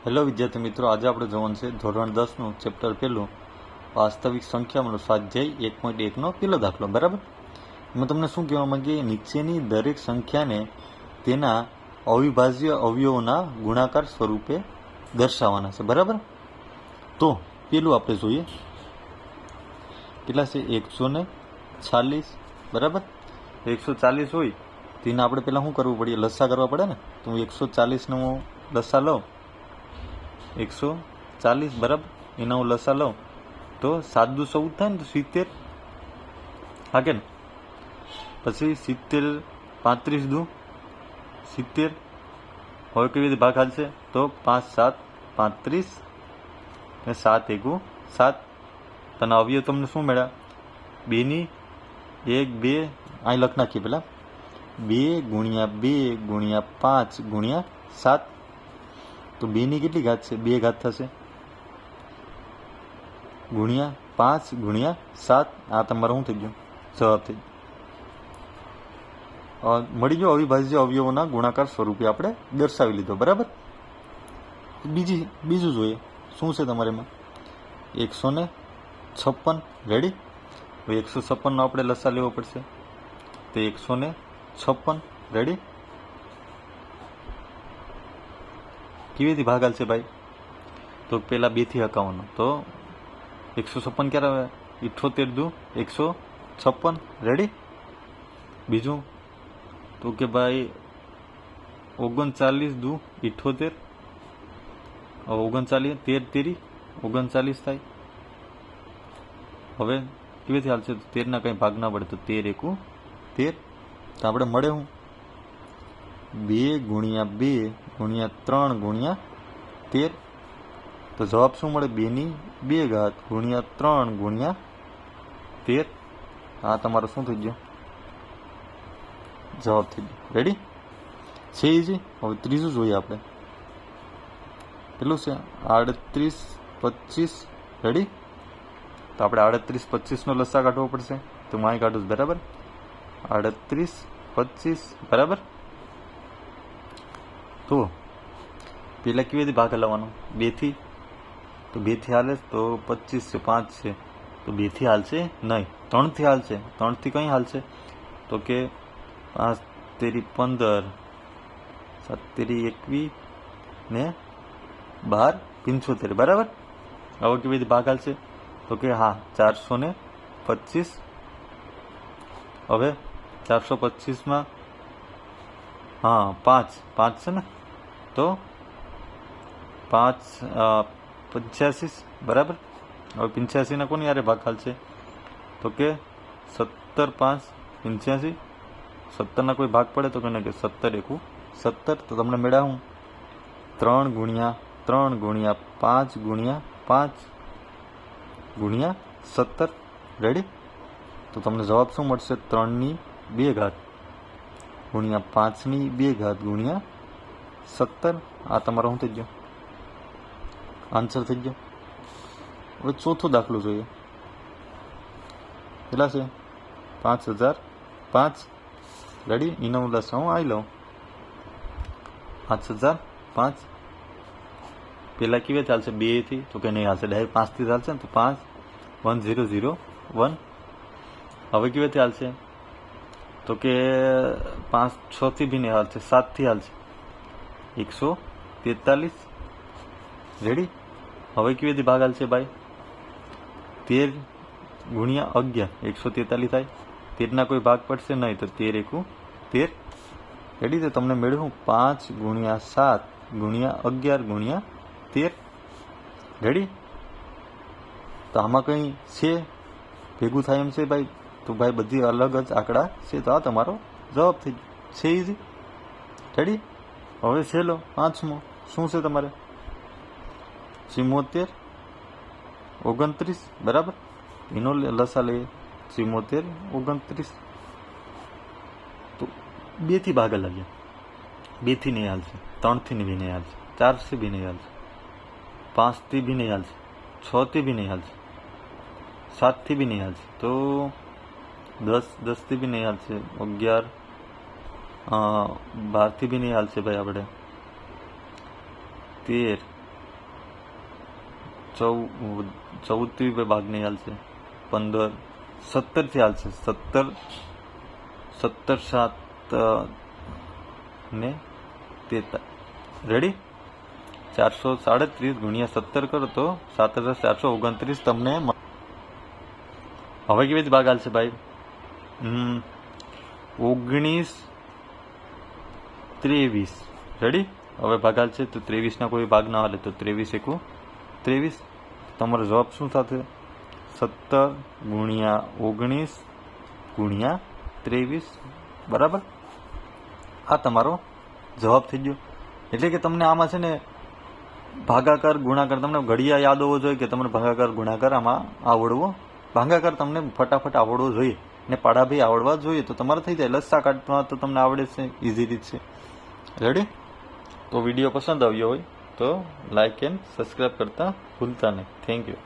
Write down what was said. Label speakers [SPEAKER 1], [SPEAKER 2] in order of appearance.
[SPEAKER 1] Hello વિદ્યાર્થી મિત્રો, આજે આપણે જોવાનું છે ધોરણ 10નું ચેપ્ટર પહેલું વાસ્તવિક સંખ્યાઓનો સ્વાધ્યાય 1.1નો પહેલો દાખલો. બરાબર, એમાં તમને શું કહેવા માંગીએ? નીચેની દરેક સંખ્યાને તેના અવિભાજ્ય અવયવોના ગુણાકાર સ્વરૂપે દર્શાવવાના છે. બરાબર, તો પેલું આપણે જોઈએ કેટલા છે? 140. બરાબર, 140 હોય તેને આપણે પહેલાં શું કરવું પડે? લસા કરવા પડે ને. તો હું 140નો લસા લઉં, 140. બરાબર, એના હું લસા લઉં તો 7 દુ 14 થાય ને, તો 70. હા કે ને? પછી 70, 35 દુ 70. હવે કેવી રીતે ભાગ હાલશે? તો 5 7 35 ને 7 એકુ 7. તને અવયવ તમને શું મળ્યા? 2 1 2. અહીં લખ નાખીએ પેલા 2 ગુણ્યા 2 ગુણ્યા 5 ગુણ્યા 7. તો 2 કેટલી ઘાત છે? 2 ઘાત થશે, ગુણ્યા 5 ગુણ્યા 7. આ તમારું શું થઈ ગયું? જવાબ થઈ ગયો. મળી ગયો અવિભાજ્ય અવયવોના ગુણાકાર સ્વરૂપે આપણે દર્શાવી લીધો. બરાબર, બીજું જોઈએ શું છે તમારે એમાં? 156. રેડી? હવે 156નો આપણે લસા લેવો પડશે. તો 156. રેડી? કેવી રીતે ભાગ હાલશે ભાઈ? તો પેલા 2 થી હકાવવાનો. તો 156 ક્યારે આવે? 78 દુ 156. રેડી? બીજું તો કે ભાઈ 39 દુ 78. 39 13 તેરી 39 થાય. હવે કેવી રીતે હાલશે? 13 ના કંઈ ભાગ ના પડે તો 13 એકુ 13. તો આપણે મળે હું 2 ગુણ્યા 2 ગુણ્યા 3 ગુણ્યા 13. તો જવાબ શું મળે? 2 ની 2 ઘાત ગુણ્યા 3 ગુણ્યા 13. આ તમારો શું થઈ ગયો? જવાબ થઈ ગયો. રેડી છે ઈજી. હવે ત્રીજું જોઈએ આપણે. કેટલું છે? 38 25. રેડી? તો આપણે 38 25નો લસા કાઢવો પડશે. તો હું અહીં કાઢું. બરાબર, 38 25. બરાબર, તો પેલા કેવી રીતે ભાગ હલાવવાનો? 2 થી. તો 2 થી હાલે તો 25 છે, 5 છે, તો 2 થી હાલશે નહીં, 3 થી હાલશે. 3 થી કઈ હાલશે? તો કે 5 તેરી 15, 7 તેરી 21 ને 12 75. બરાબર, હવે કેવી રીતે ભાગ હાલશે? તો કે હા 425. હવે 425માં હા 5 છે ને, તો 5 85. બરાબર, હવે 85 ના કોની યારે ભાગ હાલશે? તો કે 17 5 85. 17 ના કોઈ ભાગ પડે તો કે 17 એકુ 17. તો તમને મેળા હું 3 ગુણ્યા 3 ગુણ્યા 5 ગુણ્યા 5 ગુણ્યા 17. રેડી? તો તમને જવાબ શું મળશે? 3 ની 2 ઘાત ગુણ્યા 5 ની 2 ઘાત ગુણ્યા 17. આ તમારો શું થઈ ગયો? આન્સર થઈ ગયો. હવે ચોથો દાખલો જોઈએ. કેટલા છે? 5005. રેડી? એનો હું લસા હું આવી લઉં 5005. પેલા કેવી ચાલશે? 2 થી. તો કે નહીં હાલશે, ડાયરેક્ટ 5 થી ચાલશે ને. તો 5 1001. હવે કેવી ચાલશે? તો કે 5 6 થી બી નહીં હાલશે, 7 થી હાલશે 143. રેડી? હવે કેવી રીતે ભાગ હાલશે ભાઈ? 13 ગુણ્યા 11 143 થાય. 13 ના કોઈ ભાગ પડશે નહીં, તો 13 એકુ 13. રેડી? તો તમને મેળવ્યું 5 ગુણ્યા 7 ગુણ્યા 11 ગુણ્યા 13. રેડી? તો આમાં કંઈ છે ભેગું થાય એમ છે ભાઈ? તો ભાઈ બધી અલગ જ આંકડા છે. તો આ તમારો જવાબ થઈ ગયો. છે ઈઝી. રેડી? હવે છેલ્લો 5મો શું છે તમારે? 74 29. બરાબર, એનો લસા લઈએ 74 29. તો 2 થી ભાગ લાગ્યા. 2 થી નહીં હાલશે, 3 થી બી નહીં હાલશે, 4 થી બી નહીં હાલશે, 5 થી બી નહીં હાલશે, 6 થી બી નહીં હાલશે, 7 થી બી નહીં હાલશે. તો 10 થી બી નહીં હાલશે, 11 12 થી બી નહીં હાલશે ભાઈ. આપણે 13 14 ભાગ નહીં હાલશે, 15, 17 થી હાલશે, 17, 7 ને 43, રેડી? 437 ગુણ્યા 17 કરો તો 7429 તમને. હવે કેવી રીતે ભાગ હાલશે ભાઈ? 19, 23, રેડી? હવે ભાગ હાલશે તો 23 ના કોઈ ભાગ ના હાલે તો 23 એકું 23. તમારો જવાબ શું થશે? 17 ગુણ્યા 19 ગુણ્યા 23, બરાબર? આ તમારો જવાબ થઈ ગયો. એટલે કે તમને આમાં છે ને ભાગાકાર ગુણાકાર તમને ઘડિયા યાદ હોવો જોઈએ કે તમને ભાગાકાર ગુણાકાર આમાં આવડવો, ભાગાકાર તમને ફટાફટ આવડવો જોઈએ ને પાડા ભાઈ આવડવા જોઈએ તો તમારે થઈ જાય. લસ્સા કાઢવા તો તમને આવડે છે, ઇઝી રીત છે, રેડી? તો વિડીયો પસંદ આવ્યો હોય તો લાઇક એન્ડ સબસ્ક્રાઈબ કરતા ભૂલતા નહીં. Thank you.